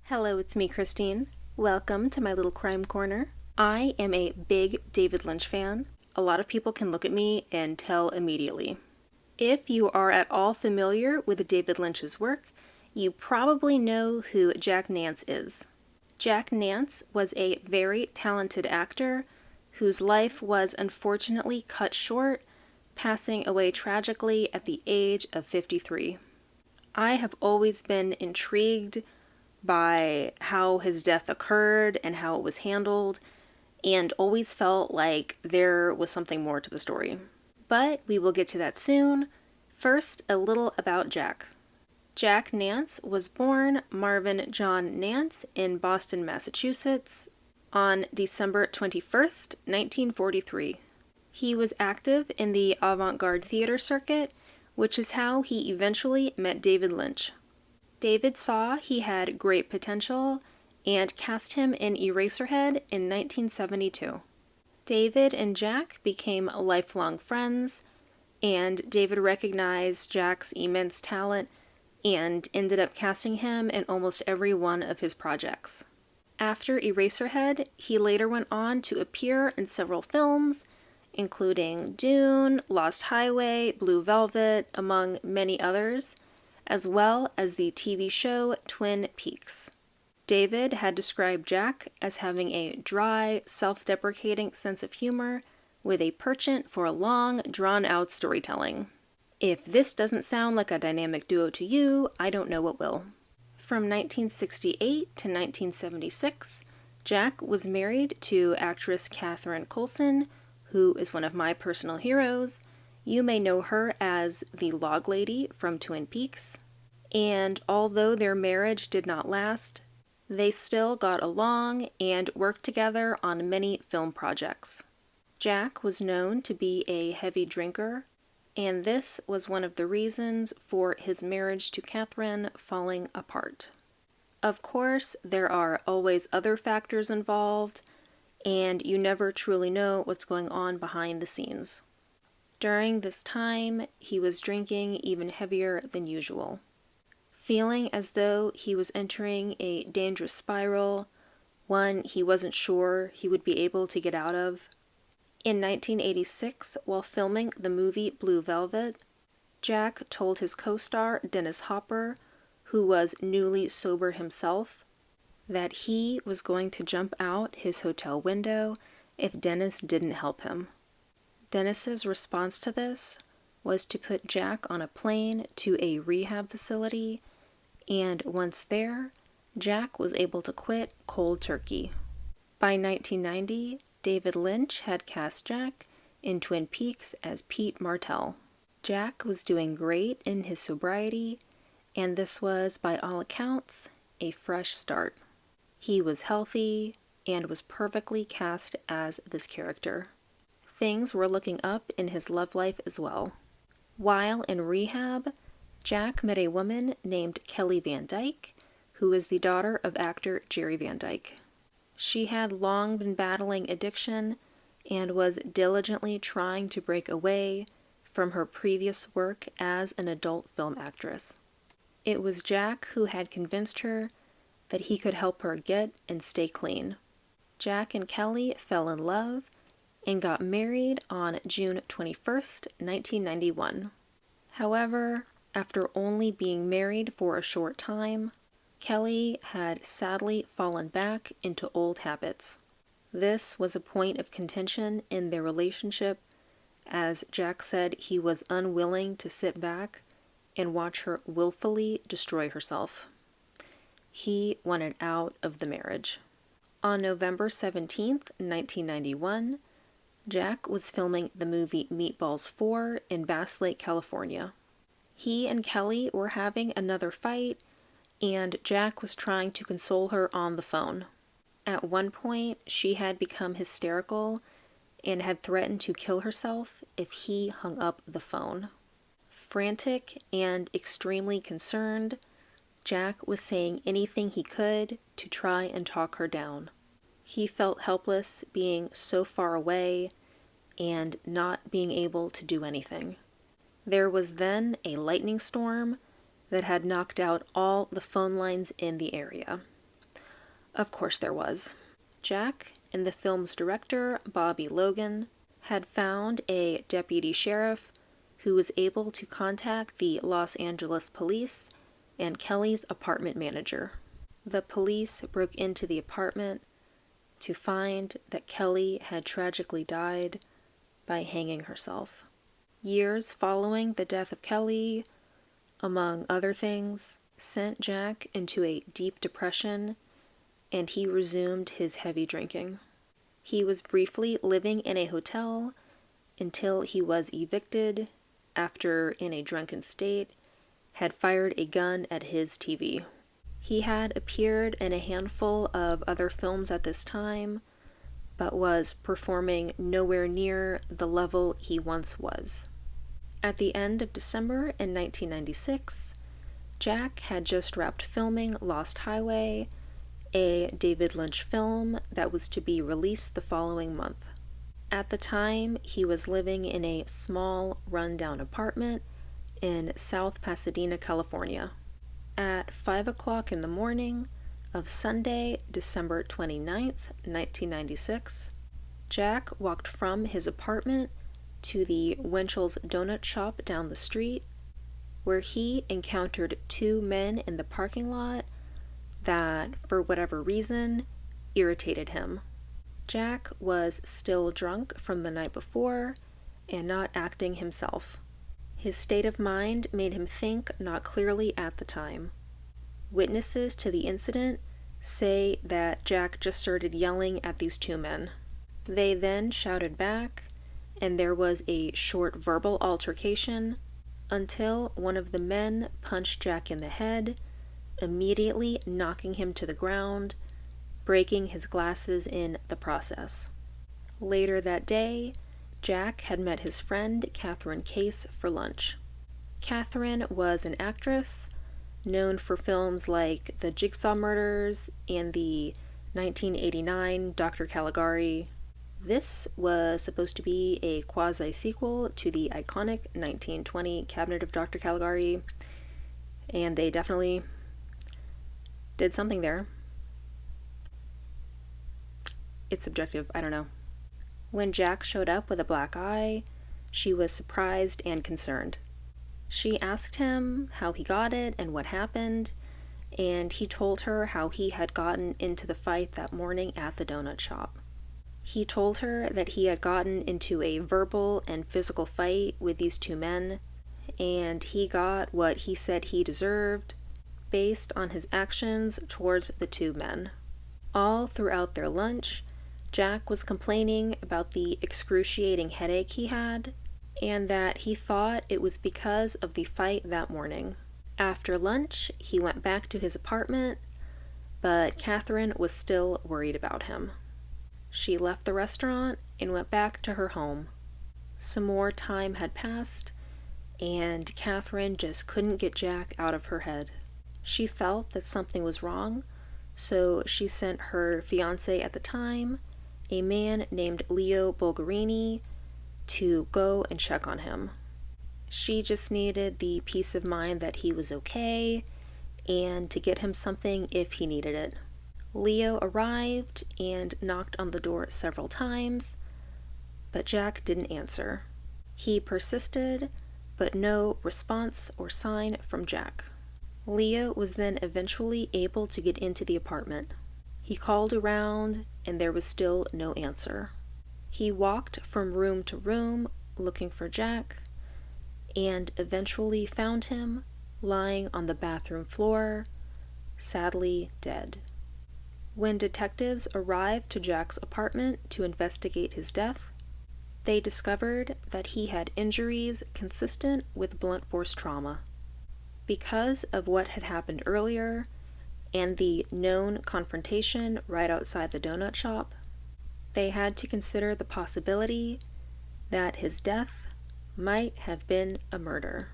Hello, it's me, Christine. Welcome to my little crime corner. I am a big David Lynch fan. A lot of people can look at me and tell immediately. If you are at all familiar with David Lynch's work, you probably know who Jack Nance is. Jack Nance was a very talented actor whose life was unfortunately cut short, passing away tragically at the age of 53. I have always been intrigued by how his death occurred and how it was handled, and always felt like there was something more to the story. But we will get to that soon. First, a little about Jack. Jack Nance was born Marvin John Nance in Boston, Massachusetts on December 21st, 1943. He was active in the avant-garde theater circuit, which is how he eventually met David Lynch. David saw he had great potential and cast him in Eraserhead in 1972. David and Jack became lifelong friends, and David recognized Jack's immense talent and ended up casting him in almost every one of his projects. After Eraserhead, he later went on to appear in several films, including Dune, Lost Highway, Blue Velvet, among many others, as well as the TV show Twin Peaks. David had described Jack as having a dry, self-deprecating sense of humor with a penchant for long, drawn-out storytelling. If this doesn't sound like a dynamic duo to you, I don't know what will. From 1968 to 1976, Jack was married to actress Catherine Coulson, who is one of my personal heroes. You may know her as the Log Lady from Twin Peaks. And although their marriage did not last, they still got along and worked together on many film projects. Jack was known to be a heavy drinker, and this was one of the reasons for his marriage to Catherine falling apart. Of course, there are always other factors involved, and you never truly know what's going on behind the scenes. During this time, he was drinking even heavier than usual. Feeling as though he was entering a dangerous spiral, one he wasn't sure he would be able to get out of. In 1986, while filming the movie Blue Velvet, Jack told his co-star Dennis Hopper, who was newly sober himself, that he was going to jump out his hotel window if Dennis didn't help him. Dennis's response to this was to put Jack on a plane to a rehab facility, and once there, Jack was able to quit cold turkey. By 1990, David Lynch had cast Jack in Twin Peaks as Pete Martell. Jack was doing great in his sobriety, and this was, by all accounts, a fresh start. He was healthy and was perfectly cast as this character. Things were looking up in his love life as well. While in rehab, Jack met a woman named Kelly Van Dyke, who is the daughter of actor Jerry Van Dyke. She had long been battling addiction and was diligently trying to break away from her previous work as an adult film actress. It was Jack who had convinced her that he could help her get and stay clean. Jack and Kelly fell in love and got married on June 21st, 1991. However, after only being married for a short time, Kelly had sadly fallen back into old habits. This was a point of contention in their relationship, as Jack said he was unwilling to sit back and watch her willfully destroy herself. He wanted out of the marriage. On November 17th, 1991, Jack was filming the movie Meatballs 4 in Bass Lake, California. He and Kelly were having another fight, and Jack was trying to console her on the phone. At one point, she had become hysterical and had threatened to kill herself if he hung up the phone. Frantic and extremely concerned, Jack was saying anything he could to try and talk her down. He felt helpless being so far away and not being able to do anything. There was then a lightning storm that had knocked out all the phone lines in the area. Of course there was. Jack and the film's director, Bobby Logan, had found a deputy sheriff who was able to contact the Los Angeles police and Kelly's apartment manager. The police broke into the apartment to find that Kelly had tragically died by hanging herself. Years following the death of Kelly, among other things, sent Jack into a deep depression, and he resumed his heavy drinking. He was briefly living in a hotel until he was evicted after, in a drunken state, had fired a gun at his TV. He had appeared in a handful of other films at this time, but was performing nowhere near the level he once was. At the end of December in 1996, Jack had just wrapped filming Lost Highway, a David Lynch film that was to be released the following month. At the time, he was living in a small, run-down apartment in South Pasadena, California. At 5 o'clock in the morning of Sunday, December 29th, 1996, Jack walked from his apartment to the Winchell's Donut Shop down the street, where he encountered two men in the parking lot that, for whatever reason, irritated him. Jack was still drunk from the night before and not acting himself. His state of mind made him think not clearly at the time. Witnesses to the incident say that Jack just started yelling at these two men. They then shouted back, and there was a short verbal altercation until one of the men punched Jack in the head, immediately knocking him to the ground, breaking his glasses in the process. Later that day, Jack had met his friend Catherine Case for lunch. Catherine was an actress known for films like The Jigsaw Murders and the 1989 Dr. Caligari. This was supposed to be a quasi-sequel to the iconic 1920 Cabinet of Dr. Caligari, and they definitely did something there. It's subjective, I don't know. When Jack showed up with a black eye, she was surprised and concerned. She asked him how he got it and what happened, and he told her how he had gotten into the fight that morning at the donut shop. He told her that he had gotten into a verbal and physical fight with these two men, and he got what he said he deserved based on his actions towards the two men. All throughout their lunch, Jack was complaining about the excruciating headache he had, and that he thought it was because of the fight that morning. After lunch, he went back to his apartment, but Catherine was still worried about him. She left the restaurant and went back to her home. Some more time had passed, and Catherine just couldn't get Jack out of her head. She felt that something was wrong, so she sent her fiancé at the time, a man named Leo Bulgarini, to go and check on him. She just needed the peace of mind that he was okay, and to get him something if he needed it. Leo arrived and knocked on the door several times, but Jack didn't answer. He persisted, but no response or sign from Jack. Leo was then eventually able to get into the apartment. He called around, and there was still no answer. He walked from room to room looking for Jack, and eventually found him lying on the bathroom floor, sadly dead. When detectives arrived to Jack's apartment to investigate his death, they discovered that he had injuries consistent with blunt force trauma. Because of what had happened earlier, and the known confrontation right outside the donut shop, they had to consider the possibility that his death might have been a murder.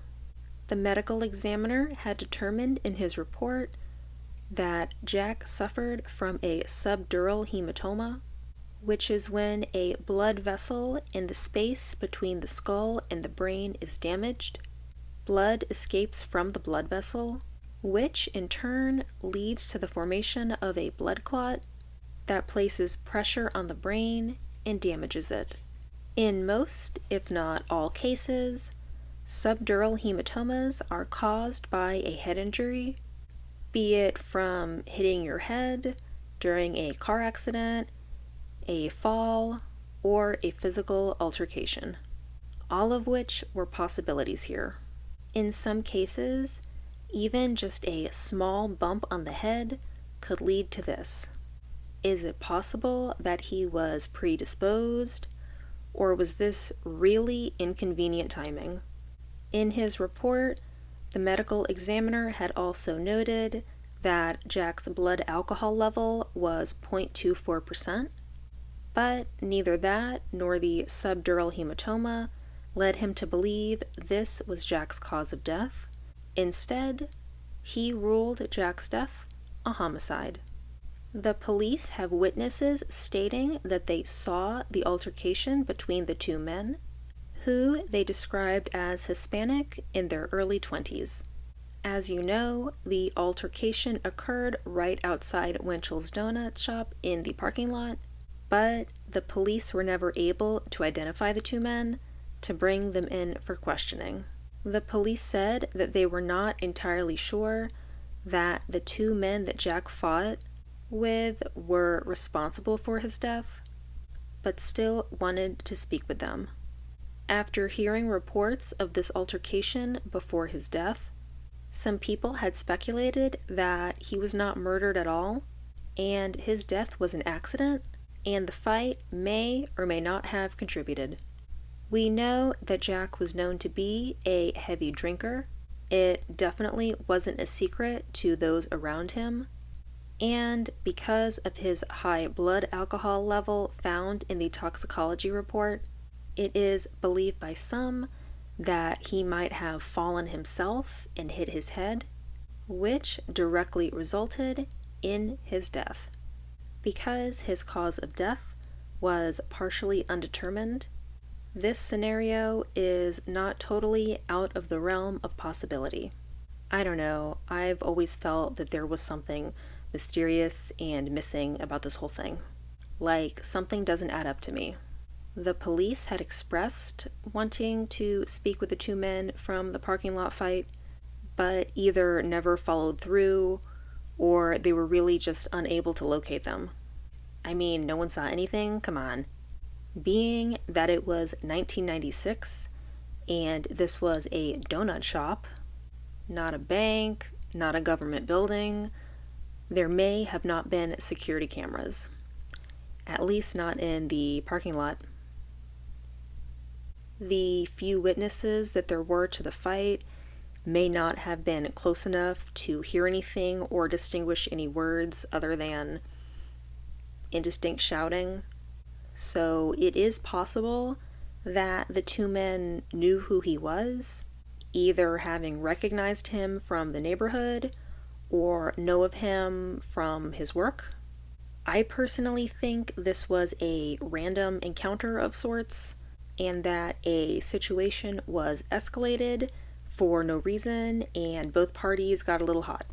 The medical examiner had determined in his report that Jack suffered from a subdural hematoma, which is when a blood vessel in the space between the skull and the brain is damaged. Blood escapes from the blood vessel, which in turn leads to the formation of a blood clot that places pressure on the brain and damages it. In most, if not all cases, subdural hematomas are caused by a head injury, be it from hitting your head during a car accident, a fall, or a physical altercation, all of which were possibilities here. In some cases, even just a small bump on the head could lead to this. Is it possible that he was predisposed, or was this really inconvenient timing? In his report, the medical examiner had also noted that Jack's blood alcohol level was 0.24%, but neither that nor the subdural hematoma led him to believe this was Jack's cause of death. Instead, he ruled Jack's death a homicide. The police have witnesses stating that they saw the altercation between the two men, who they described as Hispanic in their early 20s. As you know, the altercation occurred right outside Winchell's Donut Shop in the parking lot, but the police were never able to identify the two men to bring them in for questioning. The police said that they were not entirely sure that the two men that Jack fought with were responsible for his death, but still wanted to speak with them. After hearing reports of this altercation before his death, some people had speculated that he was not murdered at all, and his death was an accident, and the fight may or may not have contributed. We know that Jack was known to be a heavy drinker. It definitely wasn't a secret to those around him, and because of his high blood alcohol level found in the toxicology report, it is believed by some that he might have fallen himself and hit his head, which directly resulted in his death. Because his cause of death was partially undetermined, this scenario is not totally out of the realm of possibility. I don't know, I've always felt that there was something mysterious and missing about this whole thing. Like, something doesn't add up to me. The police had expressed wanting to speak with the two men from the parking lot fight, but either never followed through or they were really just unable to locate them. I mean, no one saw anything? Come on. Being that it was 1996 and this was a donut shop, not a bank, not a government building, there may have not been security cameras. At least not in the parking lot. The few witnesses that there were to the fight may not have been close enough to hear anything or distinguish any words other than indistinct shouting. So it is possible that the two men knew who he was, either having recognized him from the neighborhood or know of him from his work. I personally think this was a random encounter of sorts, and that a situation was escalated for no reason and both parties got a little hot.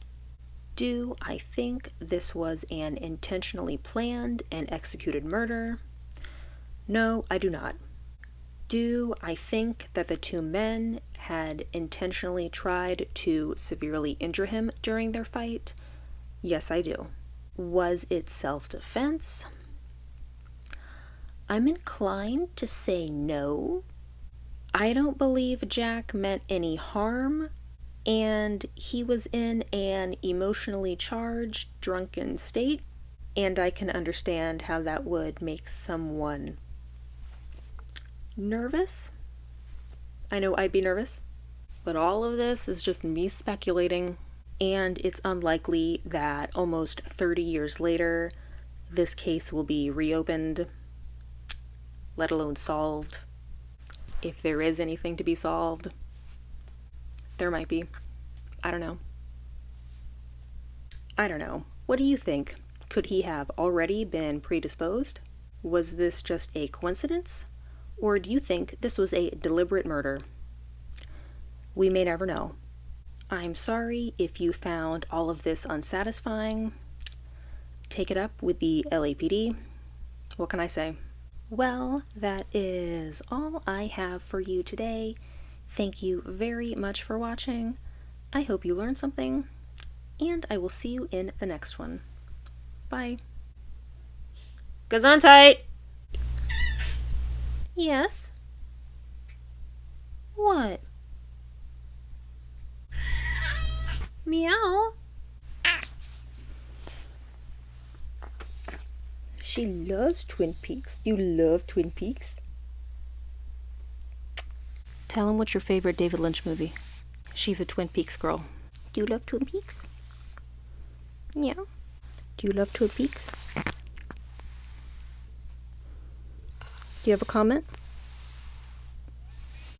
Do I think this was an intentionally planned and executed murder? No, I do not. Do I think that the two men had intentionally tried to severely injure him during their fight? Yes, I do. Was it self-defense? I'm inclined to say no. I don't believe Jack meant any harm, and he was in an emotionally charged, drunken state, and I can understand how that would make someone nervous. I know I'd be nervous, but all of this is just me speculating, and it's unlikely that almost 30 years later, this case will be reopened, let alone solved. If there is anything to be solved, there might be. I don't know. What do you think? Could he have already been predisposed? Was this just a coincidence? Or do you think this was a deliberate murder? We may never know. I'm sorry if you found all of this unsatisfying. Take it up with the LAPD. What can I say? Well, that is all I have for you today. Thank you very much for watching. I hope you learned something, and I will see you in the next one. Bye. Gesundheit! Yes? What? Meow? She loves Twin Peaks. You love Twin Peaks? Tell him what's your favorite David Lynch movie. She's a Twin Peaks girl. Do you love Twin Peaks? Yeah. Do you love Twin Peaks? Do you have a comment?